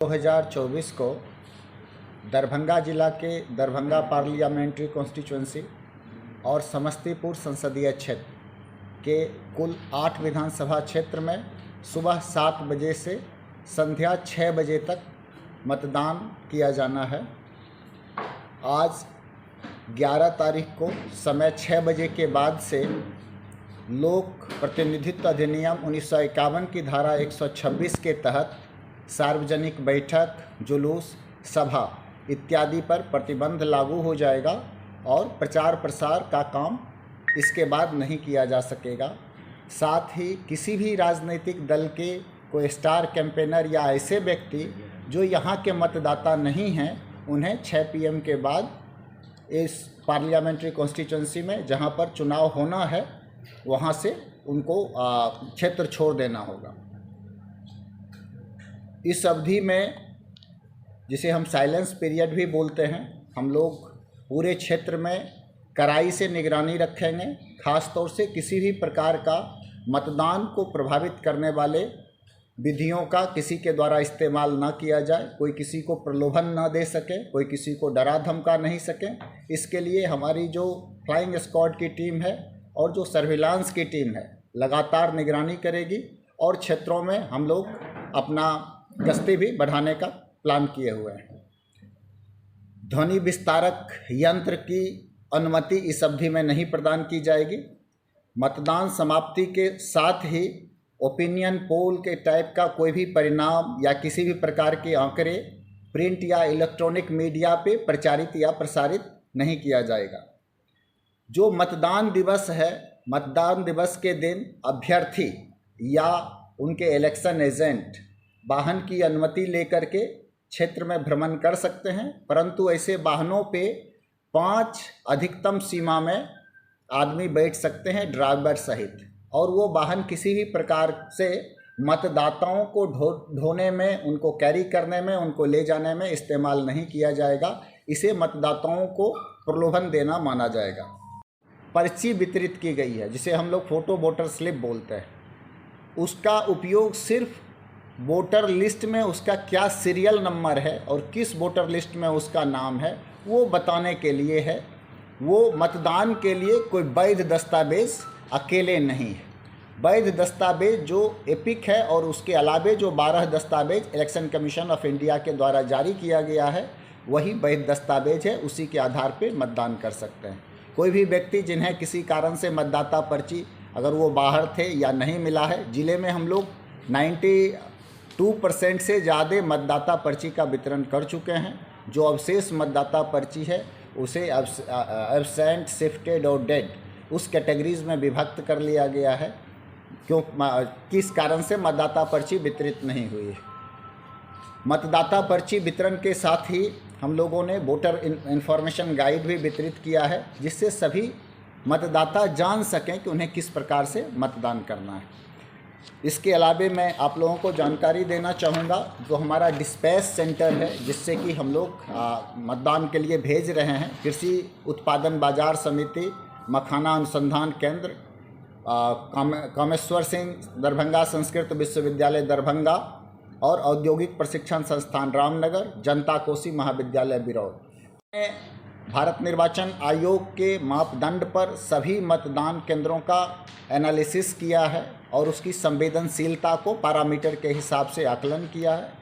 2024 को दरभंगा जिला के दरभंगा पार्लियामेंट्री कॉन्स्टिट्यूंसी और समस्तीपुर संसदीय क्षेत्र के कुल 8 विधानसभा क्षेत्र में सुबह 7 बजे से संध्या 6 बजे तक मतदान किया जाना है। आज 11 तारीख को समय 6 बजे के बाद से लोक प्रतिनिधित्व अधिनियम 1951 की धारा 126 के तहत सार्वजनिक बैठक, जुलूस, सभा इत्यादि पर प्रतिबंध लागू हो जाएगा और प्रचार प्रसार का काम इसके बाद नहीं किया जा सकेगा। साथ ही किसी भी राजनीतिक दल के कोई स्टार कैंपेनर या ऐसे व्यक्ति जो यहाँ के मतदाता नहीं हैं, उन्हें 6 PM के बाद इस पार्लियामेंट्री कॉन्स्टिट्यूंसी में जहाँ पर चुनाव होना है वहाँ से उनको क्षेत्र छोड़ देना होगा। इस अवधि में, जिसे हम साइलेंस पीरियड भी बोलते हैं, हम लोग पूरे क्षेत्र में कड़ाई से निगरानी रखेंगे। ख़ास तौर से किसी भी प्रकार का मतदान को प्रभावित करने वाले विधियों का किसी के द्वारा इस्तेमाल ना किया जाए, कोई किसी को प्रलोभन ना दे सके, कोई किसी को डरा धमका नहीं सके। इसके लिए हमारी जो फ्लाइंग स्क्वाड की टीम है और जो सर्विलांस की टीम है लगातार निगरानी करेगी और क्षेत्रों में हम लोग अपना गश्ती भी बढ़ाने का प्लान किए हुए हैं। ध्वनि विस्तारक यंत्र की अनुमति इस अवधि में नहीं प्रदान की जाएगी। मतदान समाप्ति के साथ ही ओपिनियन पोल के टाइप का कोई भी परिणाम या किसी भी प्रकार के आंकड़े प्रिंट या इलेक्ट्रॉनिक मीडिया पे प्रचारित या प्रसारित नहीं किया जाएगा। जो मतदान दिवस है, मतदान दिवस के दिन अभ्यर्थी या उनके इलेक्शन एजेंट वाहन की अनुमति लेकर के क्षेत्र में भ्रमण कर सकते हैं, परंतु ऐसे वाहनों पे 5 अधिकतम सीमा में आदमी बैठ सकते हैं ड्राइवर सहित, और वो वाहन किसी भी प्रकार से मतदाताओं को ढोने में, उनको कैरी करने में, उनको ले जाने में इस्तेमाल नहीं किया जाएगा। इसे मतदाताओं को प्रलोभन देना माना जाएगा। पर्ची वितरित की गई है जिसे हम लोग फोटो वोटर स्लिप बोलते हैं। उसका उपयोग सिर्फ वोटर लिस्ट में उसका क्या सीरियल नंबर है और किस वोटर लिस्ट में उसका नाम है वो बताने के लिए है। वो मतदान के लिए कोई वैध दस्तावेज अकेले नहीं है। वैध दस्तावेज जो एपिक है और उसके अलावे जो 12 दस्तावेज इलेक्शन कमीशन ऑफ इंडिया के द्वारा जारी किया गया है वही वैध दस्तावेज है, उसी के आधार पर मतदान कर सकते हैं। कोई भी व्यक्ति जिन्हें किसी कारण से मतदाता पर्ची, अगर वो बाहर थे या नहीं मिला है, जिले में हम लोग 92% से ज़्यादा मतदाता पर्ची का वितरण कर चुके हैं। जो अवशेष मतदाता पर्ची है उसे एब्सेंट, शिफ्टेड और डेड उस कैटेगरीज में विभक्त कर लिया गया है, क्यों किस कारण से मतदाता पर्ची वितरित नहीं हुई है। मतदाता पर्ची वितरण के साथ ही हम लोगों ने वोटर इन्फॉर्मेशन गाइड भी वितरित किया है, जिससे सभी मतदाता जान सकें कि उन्हें किस प्रकार से मतदान करना है। इसके अलावे मैं आप लोगों को जानकारी देना चाहूँगा, जो हमारा डिस्पैच सेंटर है जिससे कि हम लोग मतदान के लिए भेज रहे हैं, कृषि उत्पादन बाजार समिति, मखाना अनुसंधान केंद्र, कामेश्वर सिंह दरभंगा संस्कृत विश्वविद्यालय दरभंगा और औद्योगिक प्रशिक्षण संस्थान रामनगर, जनता कोसी महाविद्यालय बिरौल। भारत निर्वाचन आयोग के मापदंड पर सभी मतदान केंद्रों का एनालिसिस किया है और उसकी संवेदनशीलता को पैरामीटर के हिसाब से आकलन किया है।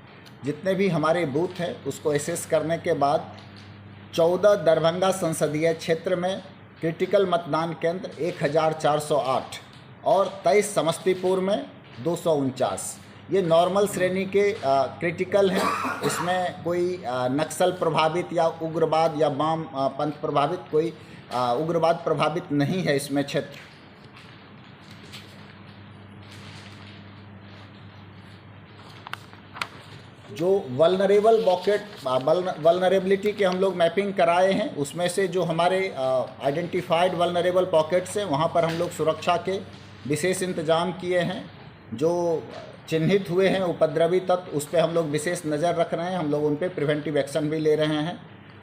जितने भी हमारे बूथ हैं उसको एसेस करने के बाद 14 दरभंगा संसदीय क्षेत्र में क्रिटिकल मतदान केंद्र 1408 और 23 समस्तीपुर में 249 ये नॉर्मल श्रेणी के क्रिटिकल हैं। इसमें कोई नक्सल प्रभावित या उग्रवाद या वाम पंथ प्रभावित, कोई उग्रवाद प्रभावित नहीं है इसमें क्षेत्र। जो वल्नरेबल बॉकेट, वल्नरेबिलिटी के हम लोग मैपिंग कराए हैं, उसमें से जो हमारे आइडेंटिफाइड वल्नरेबल पॉकेट्स हैं वहाँ पर हम लोग सुरक्षा के विशेष इंतजाम किए हैं। जो चिन्हित हुए हैं उपद्रवी तत्व, उस पर हम लोग विशेष नज़र रख रहे हैं। हम लोग उन पर प्रिवेंटिव एक्शन भी ले रहे हैं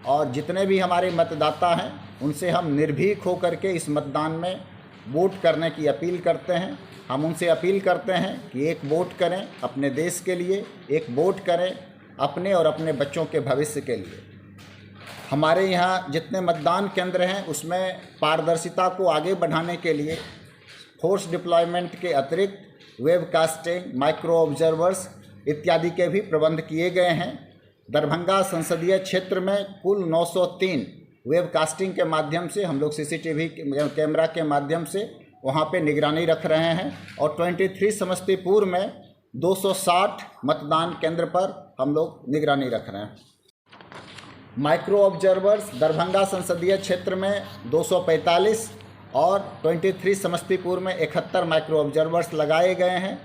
और जितने भी हमारे मतदाता हैं उनसे हम निर्भीक होकर के इस मतदान में वोट करने की अपील करते हैं। हम उनसे अपील करते हैं कि एक वोट करें अपने देश के लिए, एक वोट करें अपने और अपने बच्चों के भविष्य के लिए। हमारे यहाँ जितने मतदान केंद्र हैं उसमें पारदर्शिता को आगे बढ़ाने के लिए फोर्स डिप्लॉयमेंट के अतिरिक्त वेबकास्टिंग, माइक्रो ऑब्जर्वर्स इत्यादि के भी प्रबंध किए गए हैं। दरभंगा संसदीय क्षेत्र में कुल 903 वेबकास्टिंग के माध्यम से हम लोग सीसीटीवी कैमरा के माध्यम से वहाँ पे निगरानी रख रहे हैं और 23 समस्तीपुर में 260 मतदान केंद्र पर हम लोग निगरानी रख रहे हैं। माइक्रो ऑब्जर्वर्स दरभंगा संसदीय क्षेत्र में 245 और 23 समस्तीपुर में 71 माइक्रो ऑब्जर्वर्स लगाए गए हैं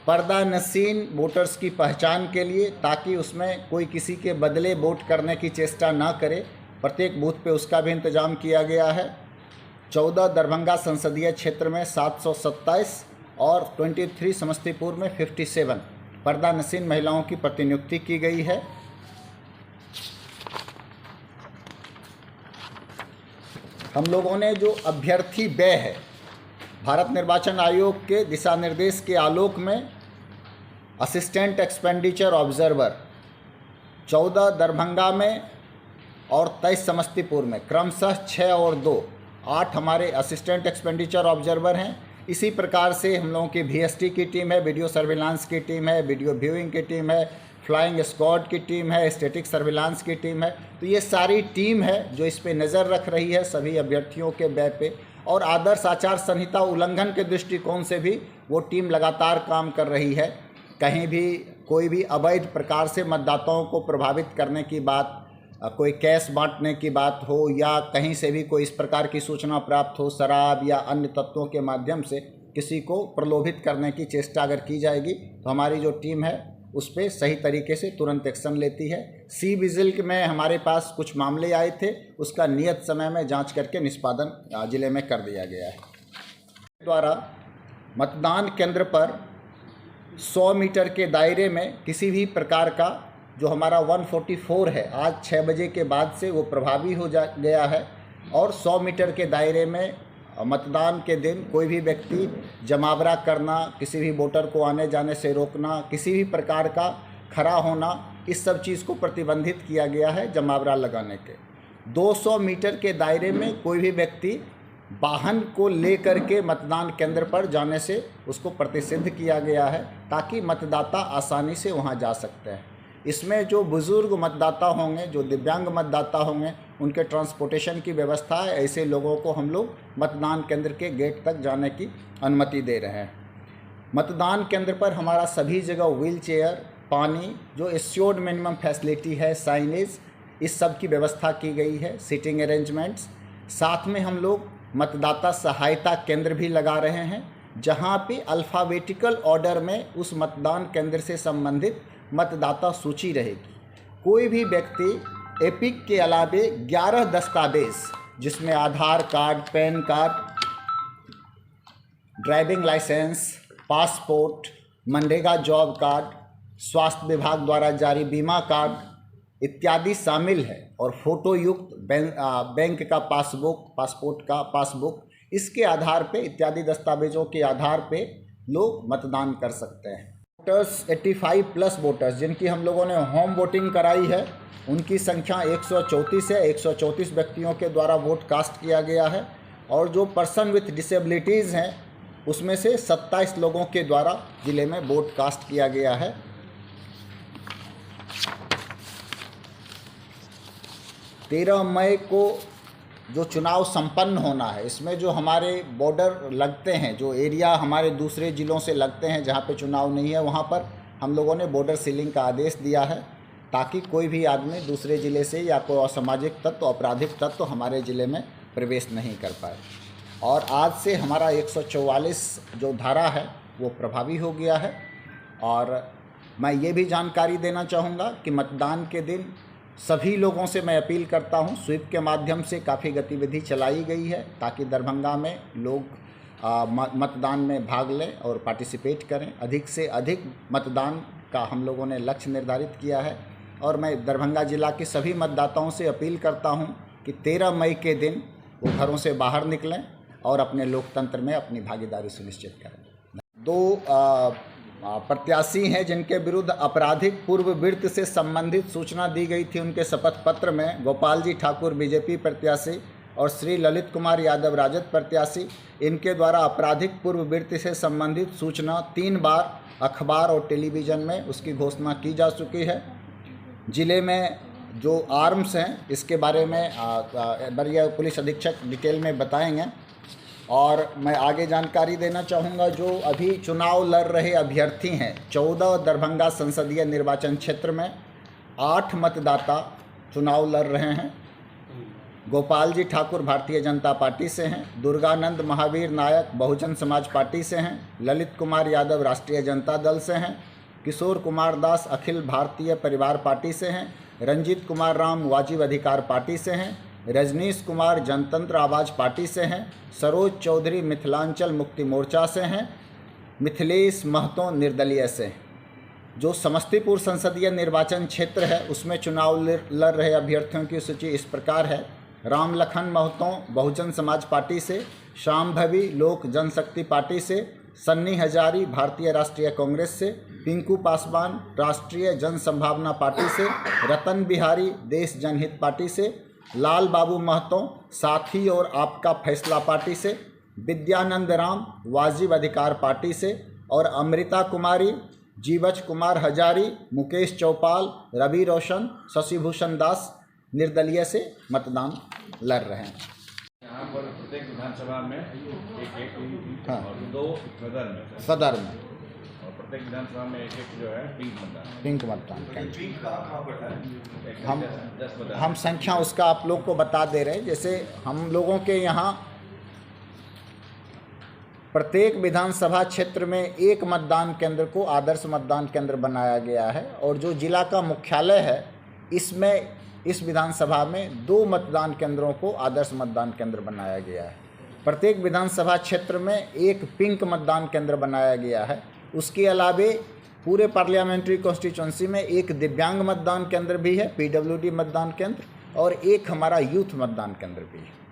पर्दा नशीन वोटर्स की पहचान के लिए, ताकि उसमें कोई किसी के बदले वोट करने की चेष्टा ना करे। प्रत्येक बूथ पे उसका भी इंतजाम किया गया है। 14 दरभंगा संसदीय क्षेत्र में 727 और 23 समस्तीपुर में 57 पर्दा नशीन महिलाओं की प्रतिनियुक्ति की गई है। हम लोगों ने जो अभ्यर्थी व्यय है, भारत निर्वाचन आयोग के दिशा निर्देश के आलोक में असिस्टेंट एक्सपेंडिचर ऑब्जर्वर 14 दरभंगा में और 23 समस्तीपुर में क्रमशः 6 और 2 8 हमारे असिस्टेंट एक्सपेंडिचर ऑब्जर्वर हैं। इसी प्रकार से हम लोगों की VST की टीम है, वीडियो सर्विलांस की टीम है, वीडियो व्यूइंग की टीम है, फ्लाइंग स्क्वाड की टीम है, स्टैटिक सर्विलांस की टीम है। तो ये सारी टीम है जो इस पे नज़र रख रही है सभी अभ्यर्थियों के व्यय पे, और आदर्श आचार संहिता उल्लंघन के दृष्टिकोण से भी वो टीम लगातार काम कर रही है। कहीं भी कोई भी अवैध प्रकार से मतदाताओं को प्रभावित करने की बात, कोई कैश बांटने की बात हो या कहीं से भी कोई इस प्रकार की सूचना प्राप्त हो, शराब या अन्य तत्वों के माध्यम से किसी को प्रलोभित करने की चेष्टा अगर की जाएगी तो हमारी जो टीम है उस पर सही तरीके से तुरंत एक्शन लेती है। सी विजिल में हमारे पास कुछ मामले आए थे, उसका नियत समय में जांच करके निष्पादन जिले में कर दिया गया है। द्वारा मतदान केंद्र पर 100 मीटर के दायरे में किसी भी प्रकार का जो हमारा 144 है, आज 6 बजे के बाद से वो प्रभावी हो गया है, और 100 मीटर के दायरे में मतदान के दिन कोई भी व्यक्ति जमावड़ा करना, किसी भी वोटर को आने जाने से रोकना, किसी भी प्रकार का खड़ा होना, इस सब चीज़ को प्रतिबंधित किया गया है जमावड़ा लगाने के। 200 मीटर के दायरे में कोई भी व्यक्ति वाहन को लेकर के मतदान केंद्र पर जाने से उसको प्रतिषिद्ध किया गया है, ताकि मतदाता आसानी से वहां जा सकते हैं। इसमें जो बुज़ुर्ग मतदाता होंगे, जो दिव्यांग मतदाता होंगे, उनके ट्रांसपोर्टेशन की व्यवस्था है। ऐसे लोगों को हम लोग मतदान केंद्र के गेट तक जाने की अनुमति दे रहे हैं। मतदान केंद्र पर हमारा सभी जगह व्हील चेयर, पानी, जो एश्योर्ड मिनिमम फैसिलिटी है, साइनेज, इस सब की व्यवस्था की गई है, सीटिंग अरेंजमेंट्स। साथ में हम लोग मतदाता सहायता केंद्र भी लगा रहे हैं, जहां पे अल्फ़ाबेटिकल ऑर्डर में उस मतदान केंद्र से संबंधित मतदाता सूची रहेगी। कोई भी व्यक्ति एपिक के अलावे 11 दस्तावेज, जिसमें Aadhaar card, PAN card, driving licence, passport, MNREGA job card, स्वास्थ्य विभाग द्वारा जारी बीमा कार्ड इत्यादि शामिल है, और फोटो युक्त बैंक का पासबुक, पासपोर्ट का पासबुक, इसके आधार पे इत्यादि दस्तावेजों के आधार पे लोग मतदान कर सकते हैं। वोटर्स 85+ वोटर्स जिनकी हम लोगों ने होम वोटिंग कराई है, उनकी संख्या 134 है। 134 व्यक्तियों के द्वारा वोट कास्ट किया गया है, और जो पर्सन विथ डिसेबिलिटीज़ हैं उसमें से 27 लोगों के द्वारा ज़िले में वोट कास्ट किया गया है। 13 मई को जो चुनाव संपन्न होना है, इसमें जो हमारे बॉर्डर लगते हैं, जो एरिया हमारे दूसरे ज़िलों से लगते हैं जहाँ पे चुनाव नहीं है, वहाँ पर हम लोगों ने बॉर्डर सीलिंग का आदेश दिया है, ताकि कोई भी आदमी दूसरे ज़िले से या कोई असामाजिक तत्व, आपराधिक तत्व हमारे ज़िले में प्रवेश नहीं कर पाए। और आज से हमारा 144 जो धारा है वो प्रभावी हो गया है। और मैं ये भी जानकारी देना चाहूँगा कि मतदान के दिन सभी लोगों से मैं अपील करता हूं, स्वीप के माध्यम से काफ़ी गतिविधि चलाई गई है, ताकि दरभंगा में लोग मतदान में भाग लें और पार्टिसिपेट करें। अधिक से अधिक मतदान का हम लोगों ने लक्ष्य निर्धारित किया है, और मैं दरभंगा जिला के सभी मतदाताओं से अपील करता हूं कि 13 मई के दिन वो घरों से बाहर निकलें और अपने लोकतंत्र में अपनी भागीदारी सुनिश्चित करें। 2 प्रत्याशी हैं जिनके विरुद्ध आपराधिक पूर्ववृत्ति से संबंधित सूचना दी गई थी, उनके शपथ पत्र में गोपाल जी ठाकुर बीजेपी प्रत्याशी और श्री ललित कुमार यादव राजद प्रत्याशी, इनके द्वारा आपराधिक पूर्ववृत्ति से संबंधित सूचना 3 बार अखबार और टेलीविज़न में उसकी घोषणा की जा चुकी है। ज़िले में जो आर्म्स हैं इसके बारे में वरीय पुलिस अधीक्षक डिटेल में बताएंगे। और मैं आगे जानकारी देना चाहूँगा, जो अभी चुनाव लड़ रहे अभ्यर्थी हैं 14 दरभंगा संसदीय निर्वाचन क्षेत्र में 8 मतदाता चुनाव लड़ रहे हैं। गोपाल जी ठाकुर भारतीय जनता पार्टी से हैं, दुर्गानंद महावीर नायक बहुजन समाज पार्टी से हैं, ललित कुमार यादव राष्ट्रीय जनता दल से हैं, किशोर कुमार दास अखिल भारतीय परिवार पार्टी से हैं, रंजीत कुमार राम वाजिब अधिकार पार्टी से हैं, रजनीश कुमार जनतंत्र आवाज़ पार्टी से हैं, सरोज चौधरी मिथिलांचल मुक्ति मोर्चा से हैं, मिथिलेश महतो निर्दलीय से। जो समस्तीपुर संसदीय निर्वाचन क्षेत्र है उसमें चुनाव लड़ रहे अभ्यर्थियों की सूची इस प्रकार है। राम लखन महतो बहुजन समाज पार्टी से, शाम्भवी लोक जनशक्ति पार्टी से, सन्नी हजारी भारतीय राष्ट्रीय कांग्रेस से, पिंकू पासवान राष्ट्रीय जन संभावना पार्टी से, रतन बिहारी देश जनहित पार्टी से, लाल बाबू महतो साथी और आपका फैसला पार्टी से, विद्यानंद राम वाजिब अधिकार पार्टी से और अमृता कुमारी, जीवच कुमार हजारी, मुकेश चौपाल, रवि रोशन, शशिभूषण दास निर्दलीय से मतदान लड़ रहे हैं। यहाँ पर प्रत्येक विधानसभा में एक हाँ। और 2 सदर में और प्रत्येक विधानसभा में एक जो है पिंक मतदान केंद्र। हम 10 हम संख्या उसका आप लोग को बता दे रहे हैं। जैसे हम लोगों के यहाँ प्रत्येक विधानसभा क्षेत्र में एक मतदान केंद्र को आदर्श मतदान केंद्र बनाया गया है और जो जिला का मुख्यालय है इसमें इस विधानसभा में 2 मतदान केंद्रों को आदर्श मतदान केंद्र बनाया गया है। प्रत्येक विधानसभा क्षेत्र में एक पिंक मतदान केंद्र बनाया गया है। उसके अलावे पूरे पार्लियामेंट्री कॉन्स्टिट्यूंसी में एक दिव्यांग मतदान केंद्र भी है, PWD मतदान केंद्र, और एक हमारा यूथ मतदान केंद्र भी है।